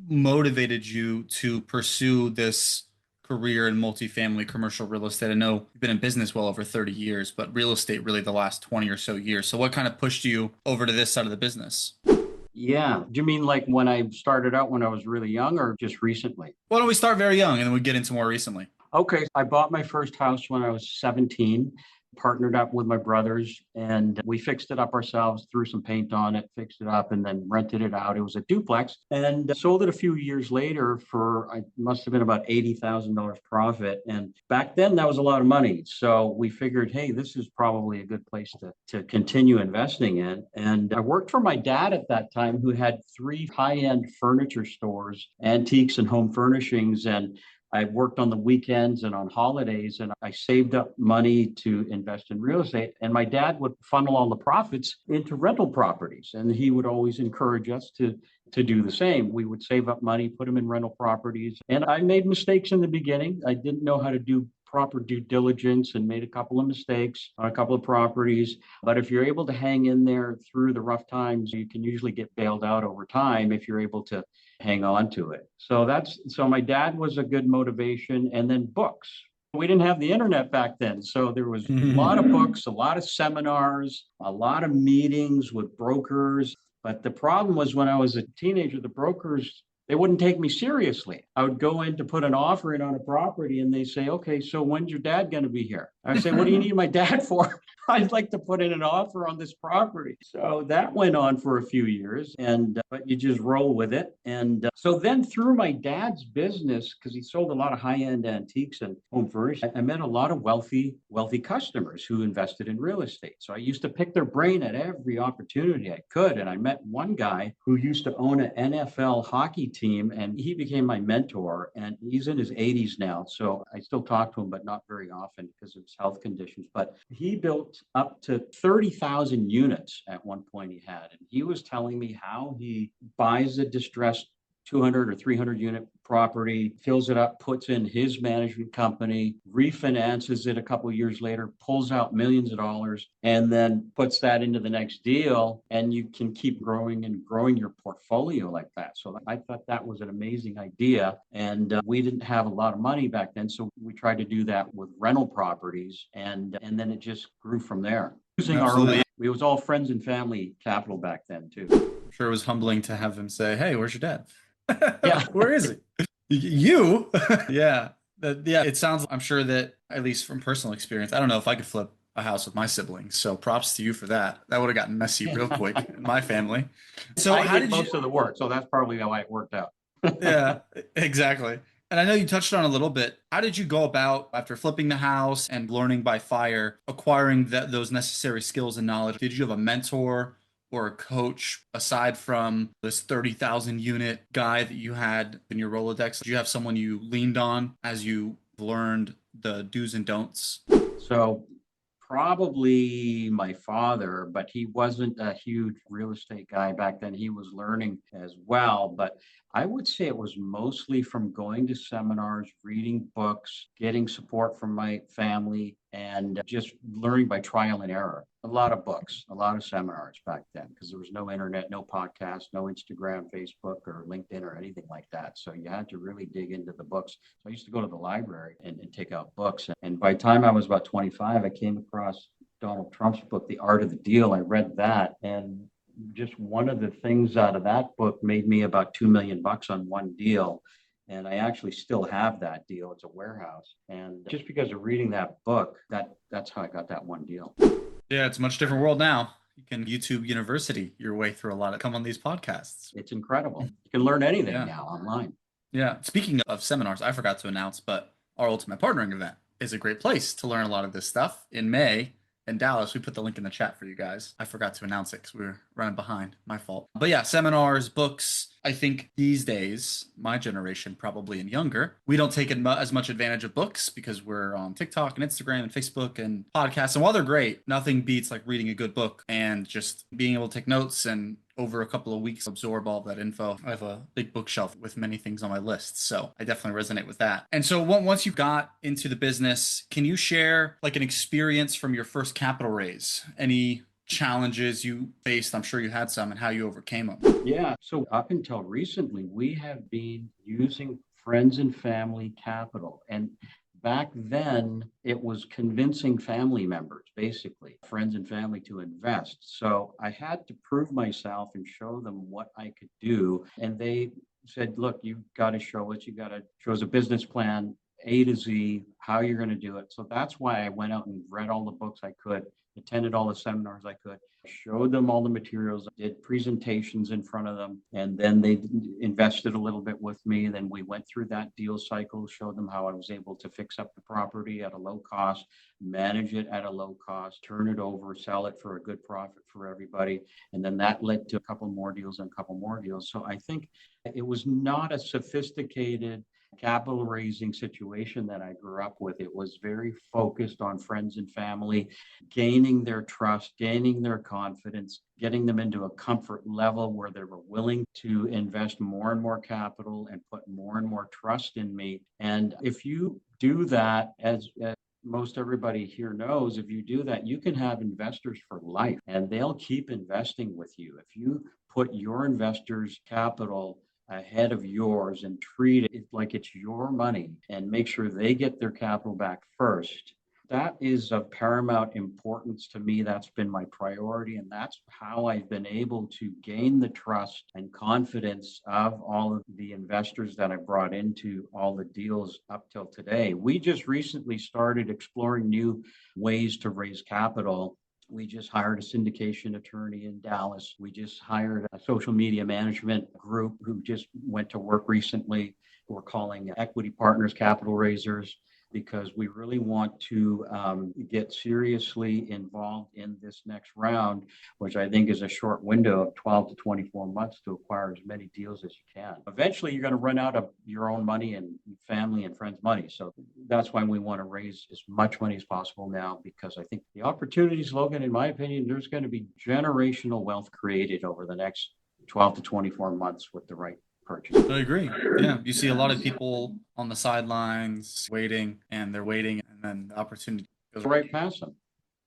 motivated you to pursue this career in multifamily commercial real estate? I know you've been in business well over 30 years, but real estate really the last 20 or so years. So what kind of pushed you over to this side of the business? Yeah. Do you mean like when I started out when I was really young or just recently? Why don't we start very young and then we get into more recently? Okay. I bought my first house when I was 17, partnered up with my brothers, and we fixed it up ourselves, threw some paint on it, fixed it up, and then rented it out. It was a duplex and sold it a few years later for, I must have been about $80,000 profit. And back then, that was a lot of money. So we figured, hey, this is probably a good place to continue investing in. And I worked for my dad at that time, who had three high-end furniture stores, antiques and home furnishings. And I worked on the weekends and on holidays, and I saved up money to invest in real estate. And my dad would funnel all the profits into rental properties, and he would always encourage us to do the same. We would save up money, put them in rental properties. And I made mistakes in the beginning. I didn't know how to do proper due diligence and made a couple of mistakes on a couple of properties. But if you're able to hang in there through the rough times, you can usually get bailed out over time if you're able to hang on to it. So my dad was a good motivation. And then books. We didn't have the internet back then. So there was a lot of books, a lot of seminars, a lot of meetings with brokers. But the problem was when I was a teenager, the brokers, they wouldn't take me seriously. I would go in to put an offer in on a property and they say, okay, so when's your dad going to be here? I say, what do you need my dad for? I'd like to put in an offer on this property. So that went on for a few years, and but you just roll with it. And so then through my dad's business, because he sold a lot of high-end antiques and home furnishings, I met a lot of wealthy customers who invested in real estate. So I used to pick their brain at every opportunity I could. And I met one guy who used to own an NFL hockey team, and he became my mentor. And he's in his 80s now, so I still talk to him, but not very often because of his health conditions. But he built up to 30,000 units at one point he had. And he was telling me how he buys a distressed 200 or 300 unit property, fills it up, puts in his management company, refinances it a couple of years later, pulls out millions of dollars, and then puts that into the next deal. And you can keep growing and growing your portfolio like that. So I thought that was an amazing idea. And we didn't have a lot of money back then. So we tried to do that with rental properties. And then it just grew from there. Using our own, Absolutely. it was all friends and family capital back then, too. I'm sure it was humbling to have him say, "Hey, where's your dad? Yeah. Where is he?" You? Yeah. Yeah, it sounds, I'm sure that, at least from personal experience, I don't know if I could flip a house with my siblings. So props to you for that. That would have gotten messy real quick in my family. So I how did did you? most of the work, so that's probably how it worked out. Yeah, exactly. And I know you touched on a little bit. How did you go about, after flipping the house and learning by fire, acquiring those necessary skills and knowledge? Did you have a mentor or a coach aside from this 30,000 unit guy that you had in your Rolodex? Did you have someone you leaned on as you learned the do's and don'ts? So probably my father, but he wasn't a huge real estate guy back then. He was learning as well. But I would say it was mostly from going to seminars, reading books, getting support from my family, and just learning by trial and error. A lot of books, a lot of seminars back then, because there was no internet, no podcast, no Instagram, Facebook, or LinkedIn, or anything like that. So you had to really dig into the books. So I used to go to the library and take out books. And by the time I was about 25, I came across Donald Trump's book, The Art of the Deal. I read that, and just one of the things out of that book made me about 2 million bucks on one deal. And I actually still have that deal. It's a warehouse. And just because of reading that book, that's how I got that one deal. Yeah, it's a much different world now. You can YouTube University your way through a lot of come on these podcasts. It's incredible. You can learn anything Yeah. now online. Yeah. Speaking of seminars, I forgot to announce, but our Ultimate Partnering event is a great place to learn a lot of this stuff in May in Dallas. We put the link in the chat for you guys. I forgot to announce it because we were running behind. My fault. But yeah, seminars, books. I think these days, my generation, probably and younger, we don't take as much advantage of books because we're on TikTok and Instagram and Facebook and podcasts. And while they're great, nothing beats like reading a good book and just being able to take notes and over a couple of weeks absorb all that info. I have a big bookshelf with many things on my list, so I definitely resonate with that. And so once you got into the business, can you share like an experience from your first capital raise? Any challenges you faced? I'm sure you had some, and how you overcame them. Yeah. So up until recently, we have been using friends and family capital. And back then, it was convincing family members, basically, friends and family to invest. So I had to prove myself and show them what I could do. And they said, look, you've got to show us, you got to show us a business plan, A to Z, how you're going to do it. So that's why I went out and read all the books I could, attended all the seminars I could, showed them all the materials, did presentations in front of them, and then they invested a little bit with me. Then we went through that deal cycle, showed them how I was able to fix up the property at a low cost, manage it at a low cost, turn it over, sell it for a good profit for everybody. And then that led to a couple more deals and a couple more deals. So I think it was not a sophisticated capital raising situation that I grew up with. It was very focused on friends and family, gaining their trust, gaining their confidence, getting them into a comfort level where they were willing to invest more and more capital and put more and more trust in me. And if you do that, as most everybody here knows, if you do that, you can have investors for life and they'll keep investing with you. If you put your investors' capital ahead of yours and treat it like it's your money and make sure they get their capital back first. That is of paramount importance to me. That's been my priority, and that's how I've been able to gain the trust and confidence of all of the investors that I brought into all the deals up till today. We just recently started exploring new ways to raise capital. We just hired a syndication attorney in Dallas. We just hired a social media management group who just went to work recently. We're calling equity partners, capital raisers, because we really want to get seriously involved in this next round, which I think is a short window of 12 to 24 months to acquire as many deals as you can. Eventually, you're going to run out of your own money and family and friends' money. So that's why we want to raise as much money as possible now, because I think the opportunities, Logan, in my opinion, there's going to be generational wealth created over the next 12 to 24 months with the right purchase. I agree. Yeah, you see a lot of people on the sidelines waiting, and they're waiting, and then the opportunity goes Right past them.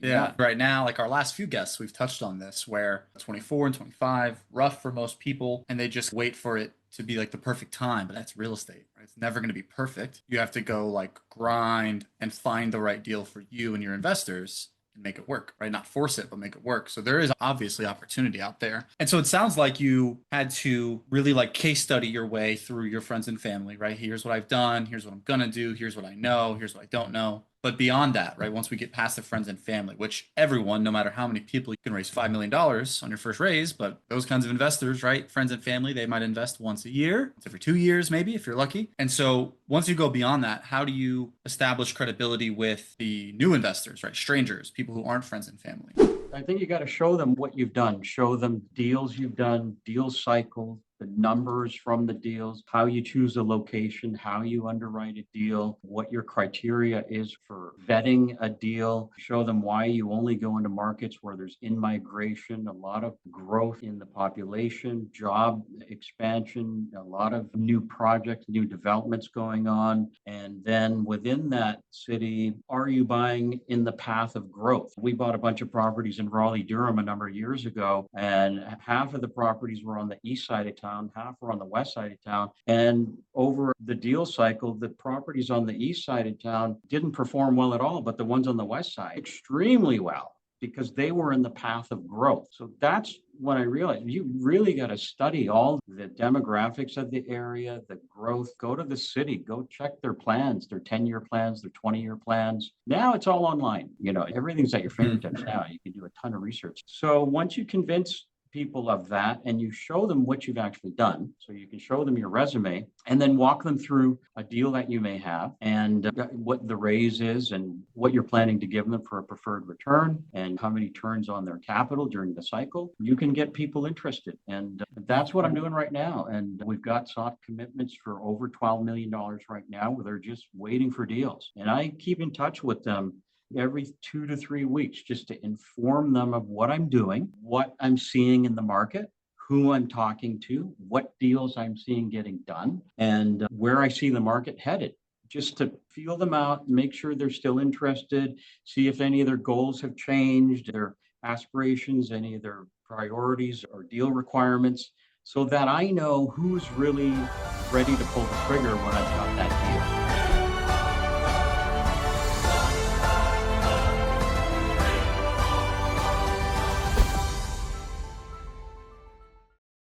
yeah, right now, like our last few guests, we've touched on this where 24 and 25, rough for most people, and they just wait for it to be like the perfect time. But that's real estate, right? It's never going to be perfect. You have to go like grind and find the right deal for you and your investors and make it work, right? Not force it, but make it work. So there is obviously opportunity out there. And so it sounds like you had to really like case study your way through your friends and family, right? Here's what I've done. Here's what I'm going to do. Here's what I know. Here's what I don't know. But beyond that, right, once we get past the friends and family, which everyone, no matter how many people, you can raise $5 million on your first raise, but those kinds of investors, right, friends and family, they might invest once a year, once every 2 years, maybe, if you're lucky. And so once you go beyond that, how do you establish credibility with the new investors, right, strangers, people who aren't friends and family? I think you got to show them what you've done, show them deals you've done, deal cycle, the numbers from the deals, how you choose a location, how you underwrite a deal, what your criteria is for vetting a deal, show them why you only go into markets where there's in-migration, a lot of growth in the population, job expansion, a lot of new projects, new developments going on. And then within that city, are you buying in the path of growth? We bought a bunch of properties in Raleigh, Durham a number of years ago, and half of the properties were on the east side of town, half were on the west side of town. And over the deal cycle, the properties on the east side of town didn't perform well at all, but the ones on the west side extremely well because they were in the path of growth. So that's when I realized you really got to study all the demographics of the area, the growth, go to the city, go check their plans, their 10-year plans, their 20-year plans. Now it's all online. You know, everything's at your fingertips now. You can do a ton of research. So once you convince people of that and you show them what you've actually done, so you can show them your resume and then walk them through a deal that you may have and what the raise is and what you're planning to give them for a preferred return and how many turns on their capital during the cycle, you can get people interested. And that's what I'm doing right now. And we've got soft commitments for over $12 million right now where they're just waiting for deals. And I keep in touch with them every 2 to 3 weeks just to inform them of what I'm doing, what I'm seeing in the market, who I'm talking to, what deals I'm seeing getting done, and where I see the market headed, just to feel them out, make sure they're still interested, see if any of their goals have changed, their aspirations, any of their priorities or deal requirements, so that I know who's really ready to pull the trigger when I've got that deal.